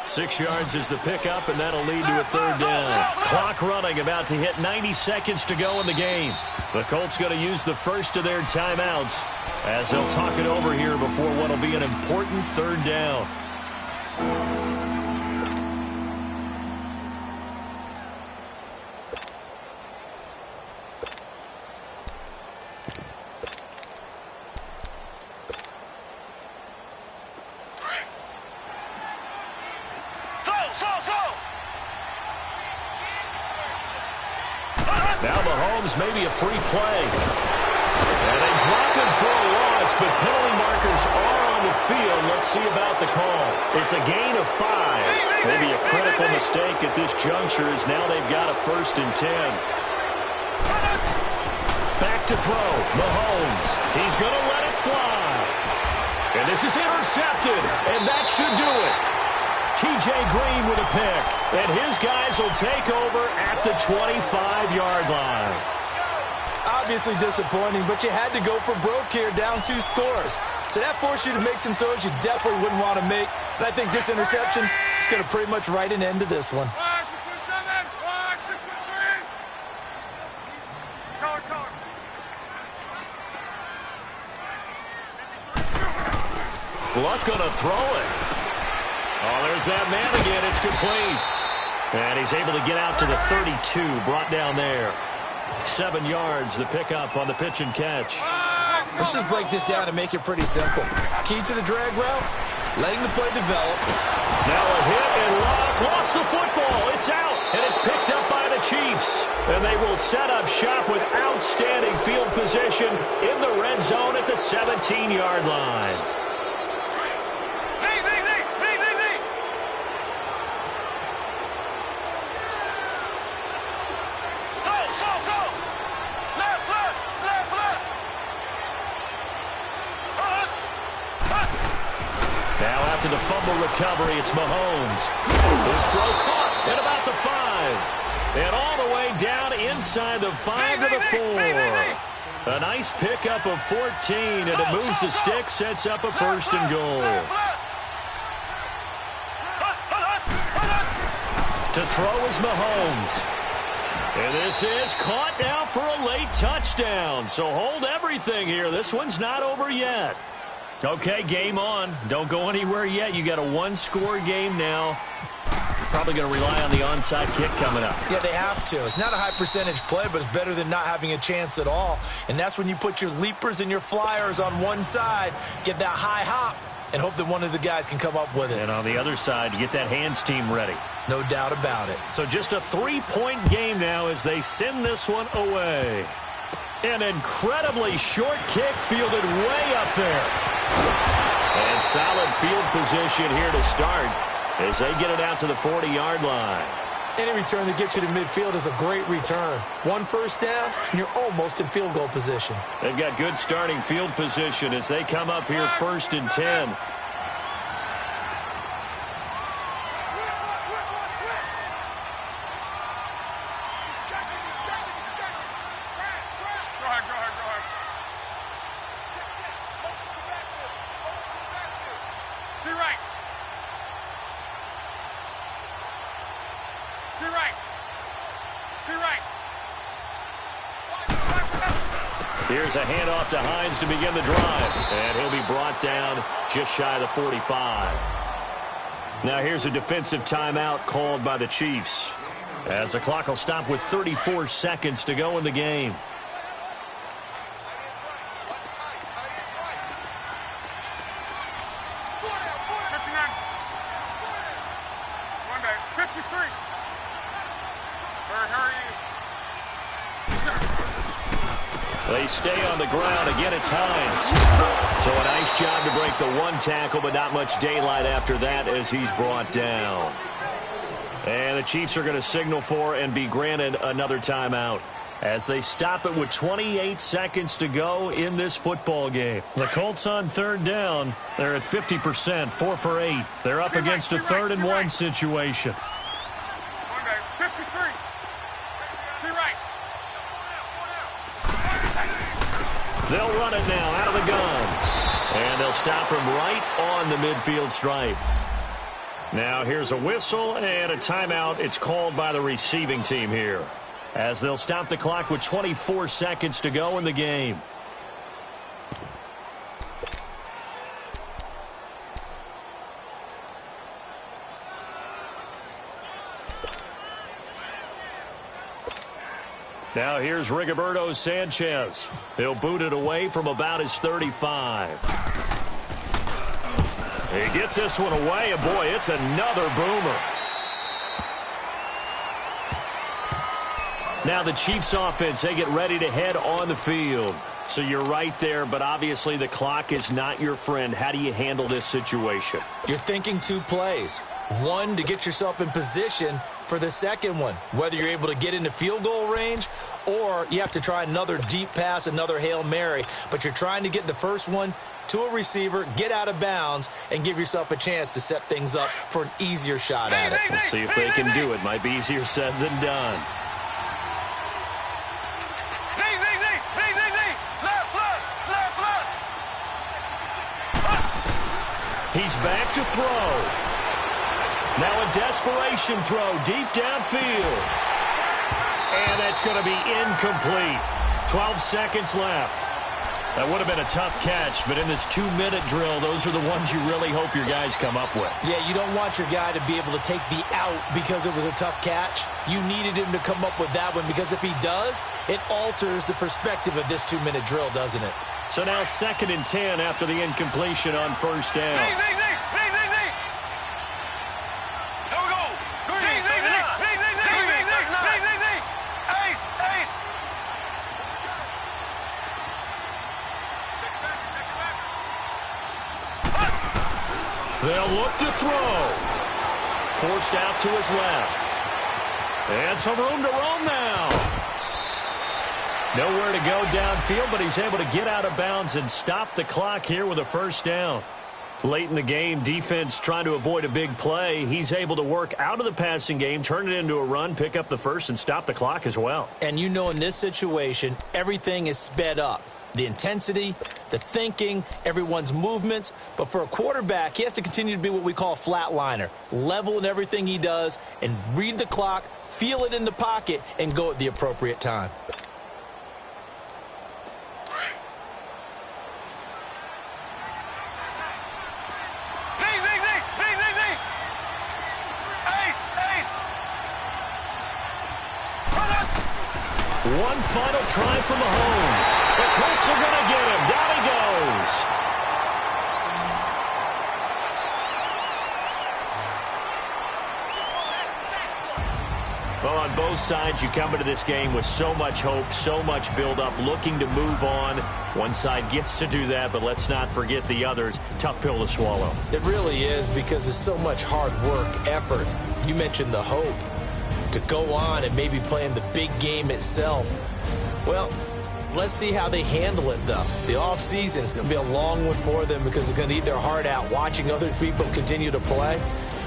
6 yards is the pickup, and that'll lead to a 3rd down. Clock running, about to hit 90 seconds to go in the game. The Colts going to use the first of their timeouts as they'll talk it over here before what will be an important 3rd down. Now Mahomes, maybe a free play. And they drop him for a loss, but penalty markers are on the field. Let's see about the call. It's a gain of 5. Maybe a critical mistake at this juncture as now they've got a 1st and 10. Back to throw. Mahomes. He's going to let it fly. And this is intercepted, and that should do it. T.J. Green with a pick, and his guys will take over at the 25-yard line. Obviously disappointing, but you had to go for broke here, down 2 scores. So that forced you to make some throws you definitely wouldn't want to make. And I think this interception is going to pretty much write an end to this one. Luck going to throw it. Oh, there's that man again. It's complete. And he's able to get out to the 32, brought down there. 7 yards, the pickup on the pitch and catch. Let's just break this down and make it pretty simple. Key to the drag route, letting the play develop. Now a hit and Locke lost the football. It's out, and it's picked up by the Chiefs. And they will set up shop with outstanding field position in the red zone at the 17-yard line. After the fumble recovery, it's Mahomes. His throw caught at about the 5. And all the way down inside the 5 to the 4. A nice pickup of 14, and it moves the stick, sets up a 1st and goal. To throw is Mahomes. And this is caught now for a late touchdown. So hold everything here. This one's not over yet. Okay, game on. Don't go anywhere yet. You got a one-score game now. Probably going to rely on the onside kick coming up. Yeah, they have to. It's not a high-percentage play, but it's better than not having a chance at all. And that's when you put your leapers and your flyers on one side, get that high hop, and hope that one of the guys can come up with it. And on the other side, you get that hands team ready. No doubt about it. So just a 3-point game now as they send this one away. An incredibly short kick fielded way up there. And solid field position here to start as they get it out to the 40-yard line. Any return that gets you to midfield is a great return. One first down, and you're almost in field goal position. They've got good starting field position as they come up here 1st and 10. Here's a handoff to Hines to begin the drive. And he'll be brought down just shy of the 45. Now here's a defensive timeout called by the Chiefs, as the clock will stop with 34 seconds to go in the game. They stay on the ground. Again, it's Hines. So a nice job to break the one tackle, but not much daylight after that as he's brought down. And the Chiefs are going to signal for and be granted another timeout as they stop it with 28 seconds to go in this football game. The Colts on 3rd down. They're at 50%, 4 for 8. They're up against a 3rd and 1 situation. They'll run it now out of the gun. And they'll stop him right on the midfield stripe. Now here's a whistle and a timeout. It's called by the receiving team here, as they'll stop the clock with 24 seconds to go in the game. Now here's Rigoberto Sanchez. He'll boot it away from about his 35. He gets this one away, and boy, it's another boomer. Now the Chiefs offense, they get ready to head on the field. So you're right there, but obviously the clock is not your friend. How do you handle this situation? You're thinking 2 plays. One, to get yourself in position for the second one, whether you're able to get into field goal range or you have to try another deep pass, another Hail Mary. But you're trying to get the first one to a receiver, get out of bounds, and give yourself a chance to set things up for an easier shot at it. We'll see if they can do it. Might be easier said than done. He's back to throw. Now a desperation throw deep downfield. And that's going to be incomplete. 12 seconds left. That would have been a tough catch, but in this 2-minute drill, those are the ones you really hope your guys come up with. Yeah, you don't want your guy to be able to take the out because it was a tough catch. You needed him to come up with that one, because if he does, it alters the perspective of this 2-minute drill, doesn't it? So now 2nd and 10 after the incompletion on 1st down. They'll look to throw. Forced out to his left. And some room to roam now. Nowhere to go downfield, but he's able to get out of bounds and stop the clock here with a 1st down. Late in the game, defense trying to avoid a big play. He's able to work out of the passing game, turn it into a run, pick up the first, and stop the clock as well. And you know, in this situation, everything is sped up. The intensity, the thinking, everyone's movements. But for a quarterback, he has to continue to be what we call a flatliner. Level in everything he does and read the clock, feel it in the pocket, and go at the appropriate time. One final try for Mahomes. The Colts are going to get him. Down he goes. Well, on both sides, you come into this game with so much hope, so much build-up, looking to move on. One side gets to do that, but let's not forget the others. Tough pill to swallow. It really is, because there's so much hard work, effort. You mentioned the hope to go on and maybe play in the big game itself. Well, let's see how they handle it, though. The offseason is going to be a long one for them because they're going to eat their heart out watching other people continue to play.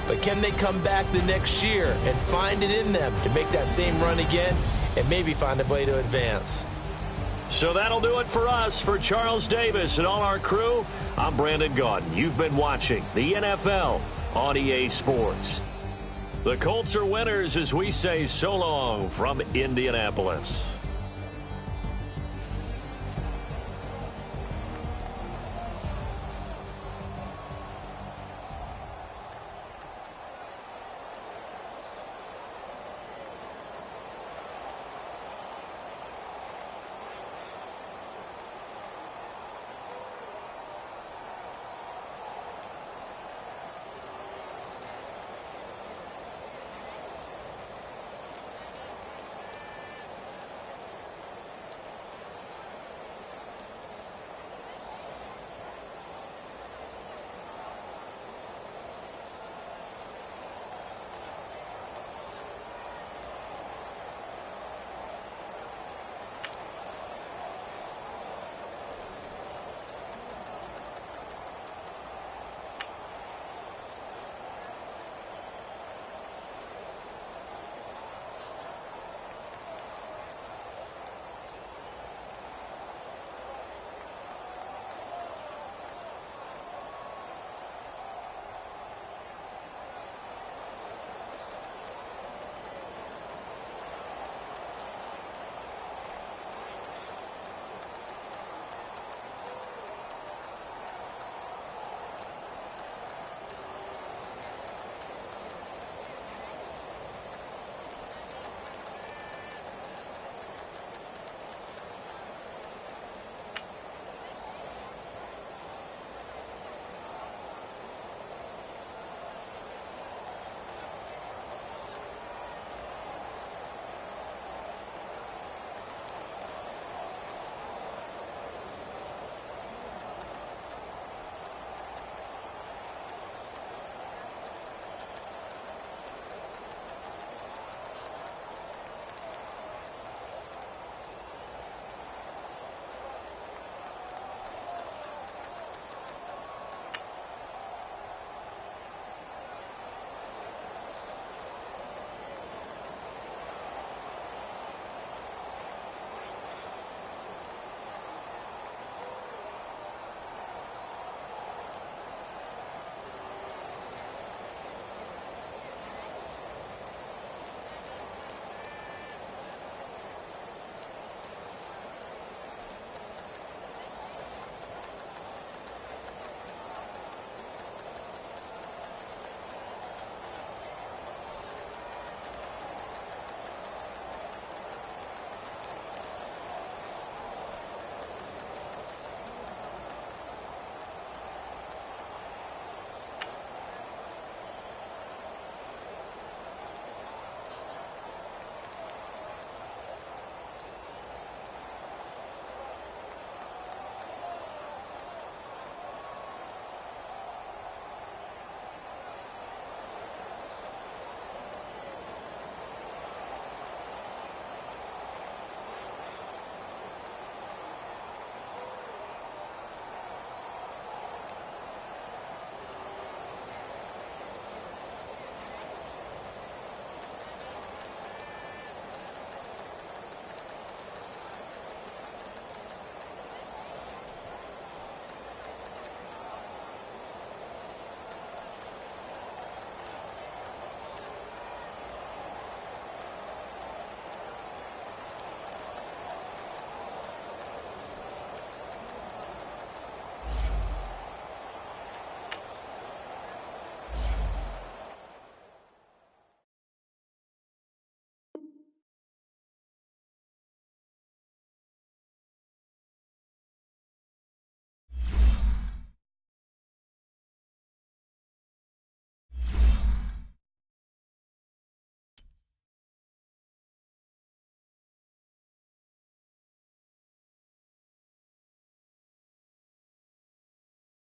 But can they come back the next year and find it in them to make that same run again and maybe find a way to advance? So that'll do it for us. For Charles Davis and all our crew, I'm Brandon Gaudin. You've been watching the NFL on EA Sports. The Colts are winners as we say so long from Indianapolis.